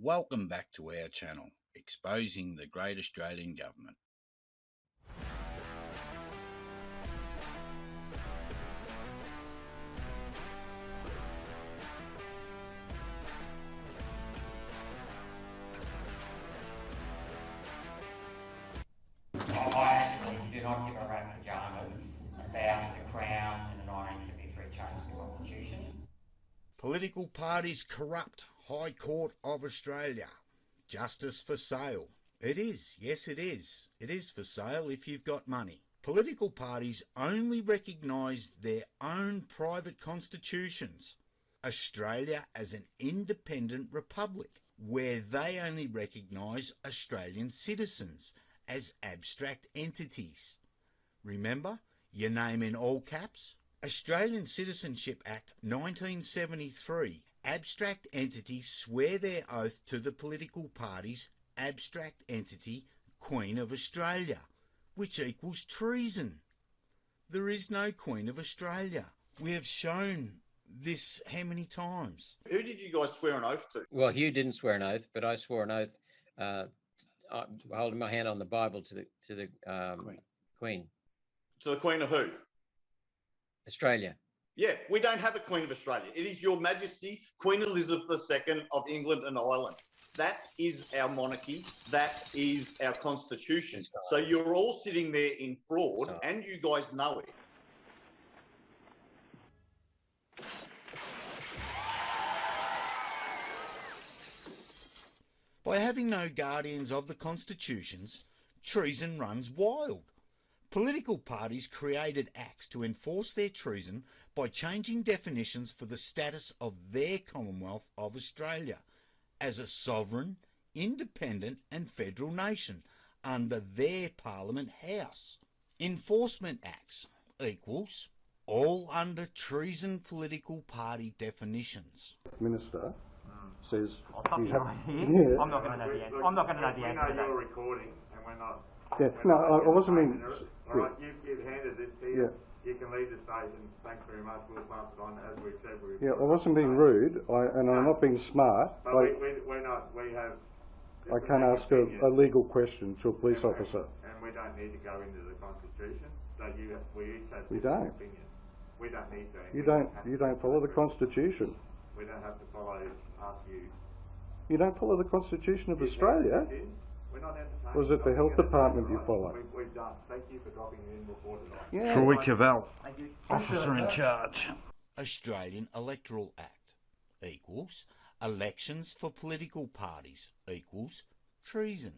Welcome back to our channel, exposing the great Australian government. I actually do not give a rat pajamas about the Crown and the 1973 change to the Constitution. Political parties corrupt. High Court of Australia. Justice for sale. It is, yes it is. It is for sale if you've got money. Political parties only recognise their own private constitutions. Australia as an independent republic, where they only recognise Australian citizens as abstract entities. Remember, your name in all caps? Australian Citizenship Act 1973. Abstract entities swear their oath to the political party's abstract entity, Queen of Australia, which equals treason. There is no Queen of Australia. We have shown this how many times? Who did you guys swear an oath to? Well, Hugh didn't swear an oath, but I swore an oath holding my hand on the Bible to the Queen. To the Queen of who? Australia. Yeah, we don't have a Queen of Australia. It is Your Majesty, Queen Elizabeth II of England and Ireland. That is our monarchy. That is our constitution. So you're all sitting there in fraud, and you guys know it. By having no guardians of the constitutions, treason runs wild. Political parties created acts to enforce their treason by changing definitions for the status of their Commonwealth of Australia as a sovereign, independent and federal nation under their Parliament House. Enforcement Acts equals all under treason political party definitions. Minister says... I'll stop you right here. I'm not going to know the answer. I'm not going to know the answer. We know you're recording and we're not. Yeah, no, I wasn't meaning... All right, you've handed this to you. Yeah. You can leave the station. Thanks very much. We'll pass it on as we've said. Yeah, I wasn't being rude, and I'm not being smart. But we're not. We have... I can't ask a legal question to a police officer. And we don't need to go into the Constitution. So we each have We different don't. opinions. We don't need to. You don't follow the Constitution. We don't have to ask you. You don't follow the Constitution of Australia? We're not entertaining. Or is it the Health Department you follow? We've done. Thank you for dropping it in before tonight. Yeah. Troy Cavell, officer in charge. Australian Electoral Act equals elections for political parties equals treason.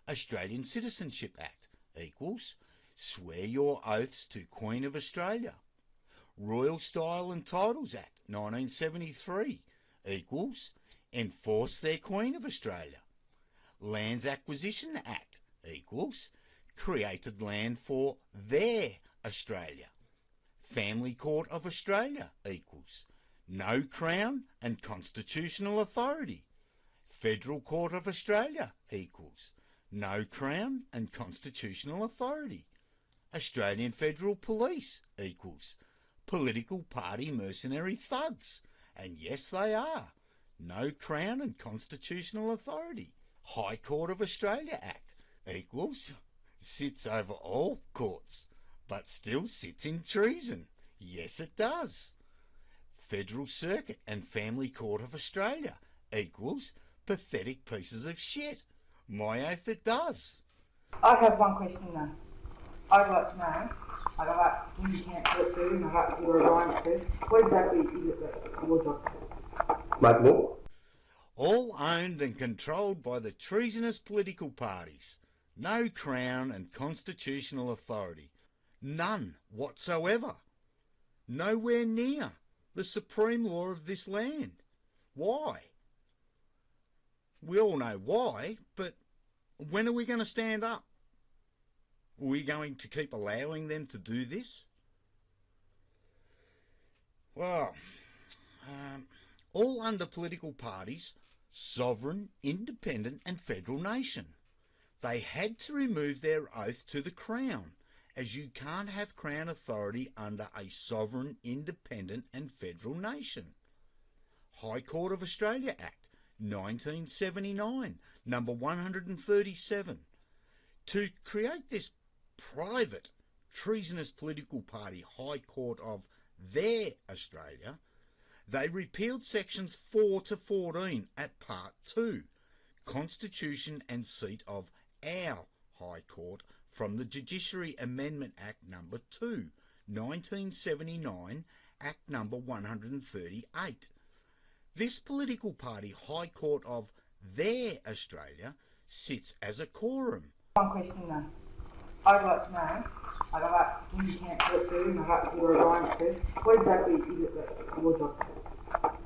Australian Citizenship Act equals swear your oaths to Queen of Australia. Royal Style and Titles Act 1973 equals enforce their Queen of Australia. Lands Acquisition Act equals created land for their Australia. Family Court of Australia equals no Crown and constitutional authority. Federal Court of Australia equals no Crown and constitutional authority. Australian Federal Police equals political party mercenary thugs, and yes they are, no Crown and constitutional authority. High Court of Australia Act equals sits over all courts, but still sits in treason. Yes it does. Federal Circuit and Family Court of Australia equals pathetic pieces of shit. My oath it does. I have one question though. I'd like to know, I'd like when you can't talk to and I'd like your alliance to, what exactly is it that your job is? Make law. All owned and controlled by the treasonous political parties. No Crown and constitutional authority. None whatsoever. Nowhere near the supreme law of this land. Why? We all know why, but when are we going to stand up? Are we going to keep allowing them to do this? Well, all under political parties, sovereign, independent and federal nation. They had to remove their oath to the Crown, as you can't have Crown authority under a sovereign, independent and federal nation. High Court of Australia Act 1979, number 137. To create this private treasonous political party High Court of their Australia, they repealed sections 4 to 14 at Part 2, Constitution and Seat of our High Court, from the Judiciary Amendment Act number 2, 1979, Act number 138. This political party High Court of their Australia sits as a quorum. One question though. I'd like to know, I'd like to can't talk to, and I'd like to your alliance to, what exactly is it that your job?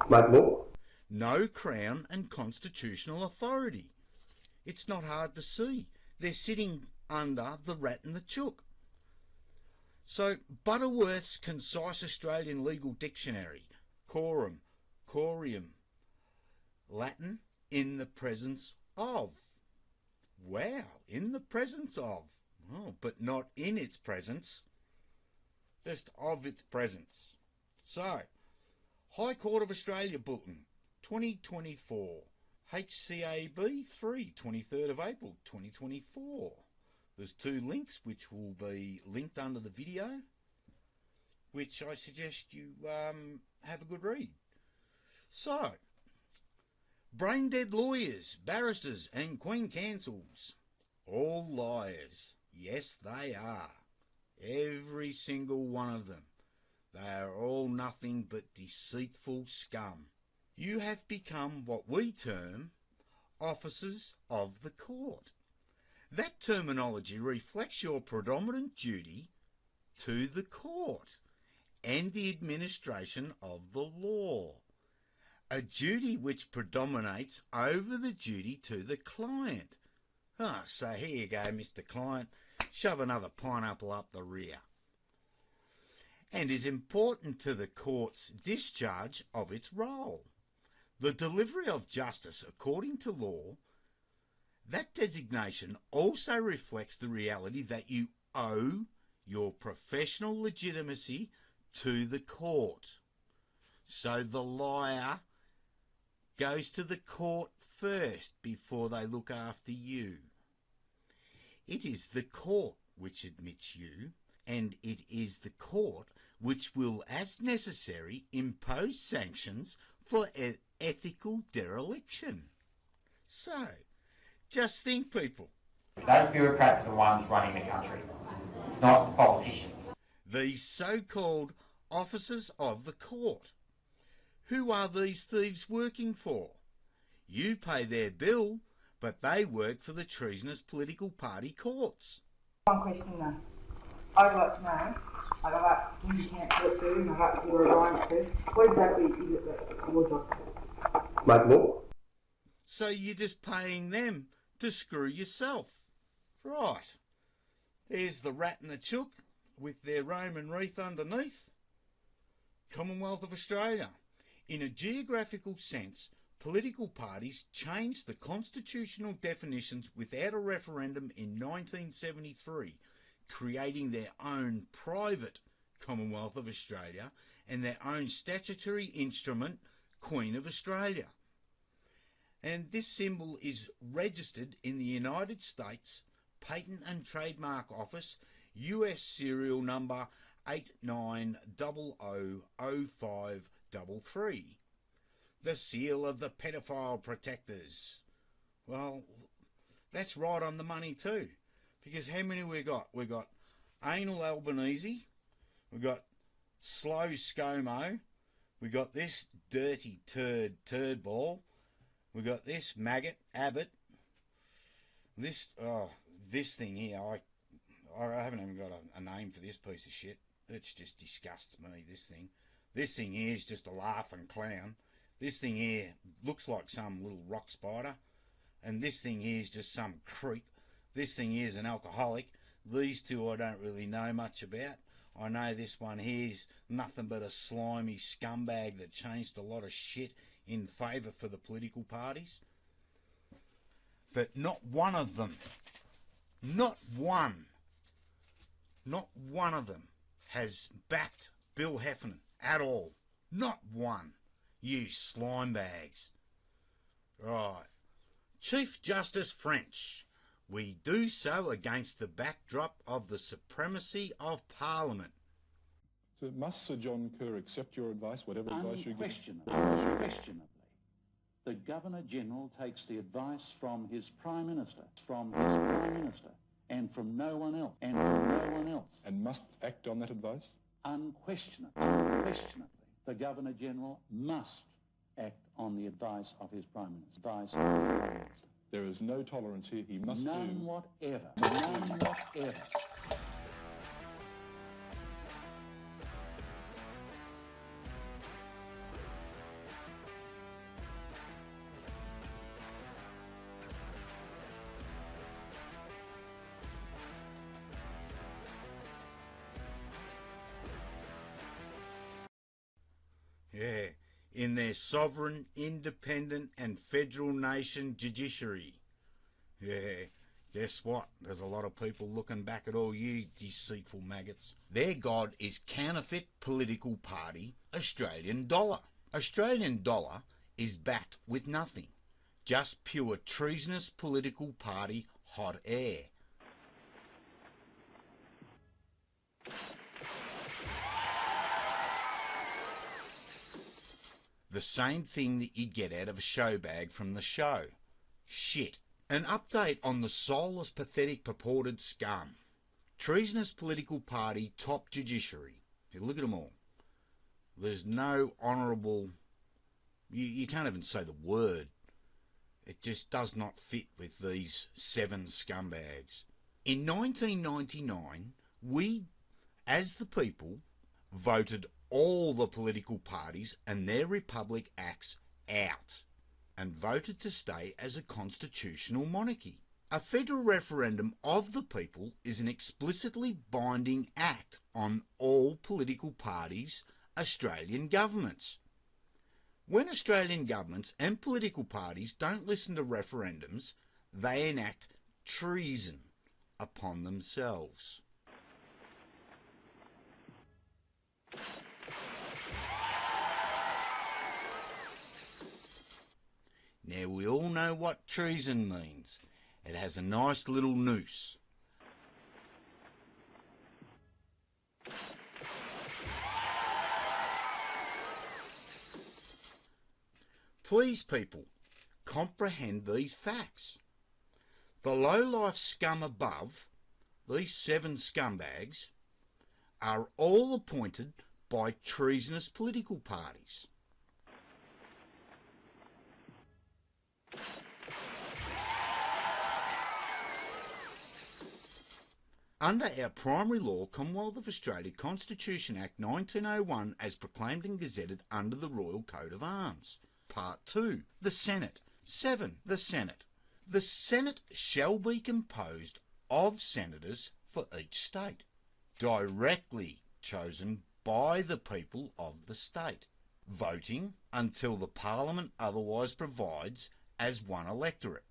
Mate, more? No Crown and constitutional authority. It's not hard to see. They're sitting under the rat and the chook. So, Butterworth's Concise Australian Legal Dictionary, quorum, corium, Latin, in the presence of. Wow, in the presence of. Oh, but not in its presence, just of its presence. So, High Court of Australia Bulletin, 2024, HCAB 3, 23rd of April 2024. There's two links which will be linked under the video, which I suggest you have a good read. So, brain dead lawyers, barristers and Queen Counsels, all liars. Yes, they are. Every single one of them. They are all nothing but deceitful scum. You have become what we term officers of the court. That terminology reflects your predominant duty to the court and the administration of the law. A duty which predominates over the duty to the client. So here you go, Mr. Client. Shove another pineapple up the rear. And is important to the court's discharge of its role. The delivery of justice according to law. That designation also reflects the reality that you owe your professional legitimacy to the court. So the liar goes to the court first before they look after you. It is the court which admits you, and it is the court which will, as necessary, impose sanctions for ethical dereliction. So, just think, people. Those bureaucrats are the ones running the country. It's not the politicians. These so-called officers of the court. Who are these thieves working for? You pay their bill, but they work for the treasonous political party courts. One question though. I'd like to know, I'd like who you can't talk to, and I'd like your alliance to, what exactly is it that your job? Mate, more? So you're just paying them to screw yourself. Right. There's the rat and the chook with their Roman wreath underneath. Commonwealth of Australia. In a geographical sense, political parties changed the constitutional definitions without a referendum in 1973, creating their own private Commonwealth of Australia and their own statutory instrument, Queen of Australia. And this symbol is registered in the United States Patent and Trademark Office, US serial number 89000533. The seal of the pedophile protectors. Well, that's right on the money too. Because how many we got? We got Anal Albanese, we got Slow ScoMo, we got this dirty turd ball, we got this maggot Abbott, this thing here. I haven't even got a name for this piece of shit. It just disgusts me. This thing here is just a laughing clown. This thing here looks like some little rock spider, and this thing here is just some creep. This thing here is an alcoholic. These two I don't really know much about. I know this one here is nothing but a slimy scumbag that changed a lot of shit in favour for the political parties. But not one of them, not one of them has backed Bill Heffernan at all. Not one. You slime bags. Right. Chief Justice French, we do so against the backdrop of the supremacy of Parliament. So must Sir John Kerr accept your advice, whatever advice you give? Unquestionably, the Governor-General takes the advice from his Prime Minister, and from no one else, And must act on that advice? Unquestionably, the Governor-General must act on the advice of his Prime Minister. There is no tolerance here. He must None do. whatever. Yeah, in their sovereign, independent and federal nation judiciary. Yeah, guess what? There's a lot of people looking back at all you deceitful maggots. Their god is counterfeit political party Australian dollar. Australian dollar is backed with nothing. Just pure treasonous political party hot air. The same thing that you get out of a show bag from the show. Shit. An update on the soulless, pathetic, purported scum. Treasonous political party, top judiciary. You look at them all. There's no honourable... You can't even say the word. It just does not fit with these 7 scumbags. In 1999, we, as the people, voted all the political parties and their Republic Acts out and voted to stay as a constitutional monarchy. A federal referendum of the people is an explicitly binding act on all political parties, Australian governments. When Australian governments and political parties don't listen to referendums, they enact treason upon themselves. Now, we all know what treason means. It has a nice little noose. Please, people, comprehend these facts. The low-life scum above, these 7 scumbags, are all appointed by treasonous political parties. Under our primary law, Commonwealth of Australia Constitution Act 1901 as proclaimed and gazetted under the Royal Coat of Arms. Part 2. The Senate. 7. The Senate. The Senate shall be composed of senators for each state, directly chosen by the people of the state, voting until the Parliament otherwise provides as one electorate,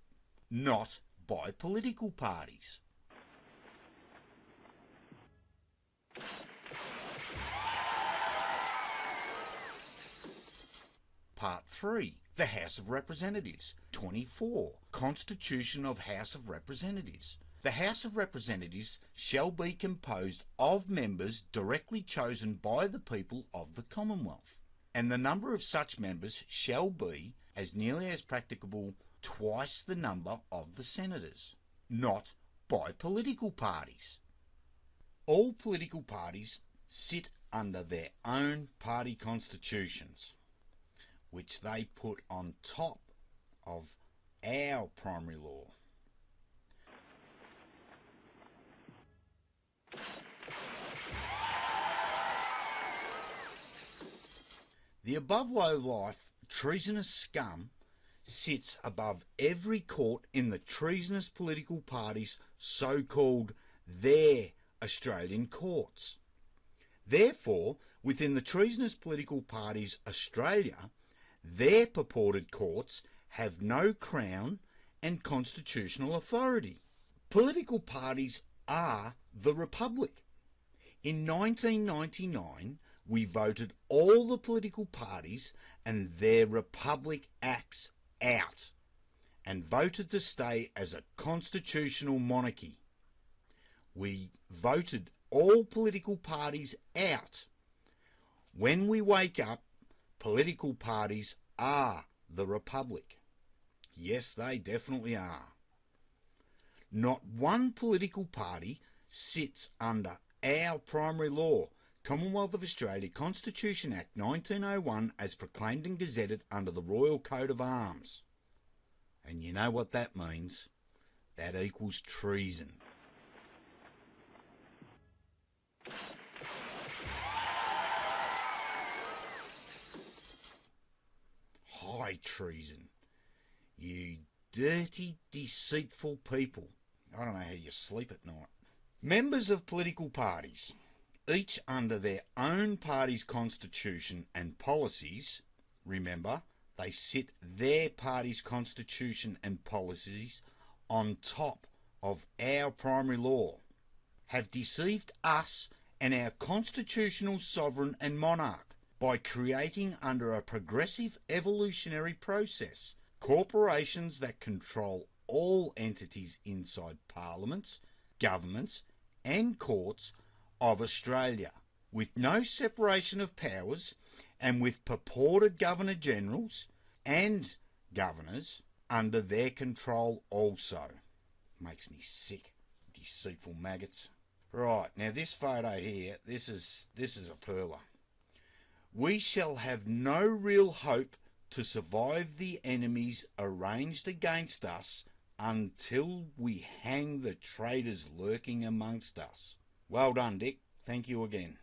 not by political parties. Part 3. The House of Representatives. 24. Constitution of House of Representatives. The House of Representatives shall be composed of members directly chosen by the people of the Commonwealth, and the number of such members shall be, as nearly as practicable, twice the number of the senators, not by political parties. All political parties sit under their own party constitutions, which they put on top of our primary law. The above low-life treasonous scum sits above every court in the treasonous political parties' so-called their Australian courts. Therefore, within the treasonous political parties Australia, their purported courts have no crown and constitutional authority. Political parties are the Republic. In 1999, we voted all the political parties and their Republic Acts out. and voted to stay as a constitutional monarchy. We voted all political parties out. When we wake up, political parties are the Republic. Yes, they definitely are. Not one political party sits under our primary law, Commonwealth of Australia Constitution Act 1901, as proclaimed and gazetted under the Royal Coat of Arms. And you know what that means? That equals treason. High treason. You dirty, deceitful people. I don't know how you sleep at night. Members of political parties, each under their own party's constitution and policies, remember, they sit their party's constitution and policies on top of our primary law, have deceived us and our constitutional sovereign and monarch by creating under a progressive evolutionary process corporations that control all entities inside parliaments, governments and courts of Australia, with no separation of powers and with purported Governor-Generals and governors under their control also. Makes me sick, deceitful maggots. Right, now this photo here, this is a perler. We shall have no real hope to survive the enemies arranged against us until we hang the traitors lurking amongst us. Well done, Dick. Thank you again.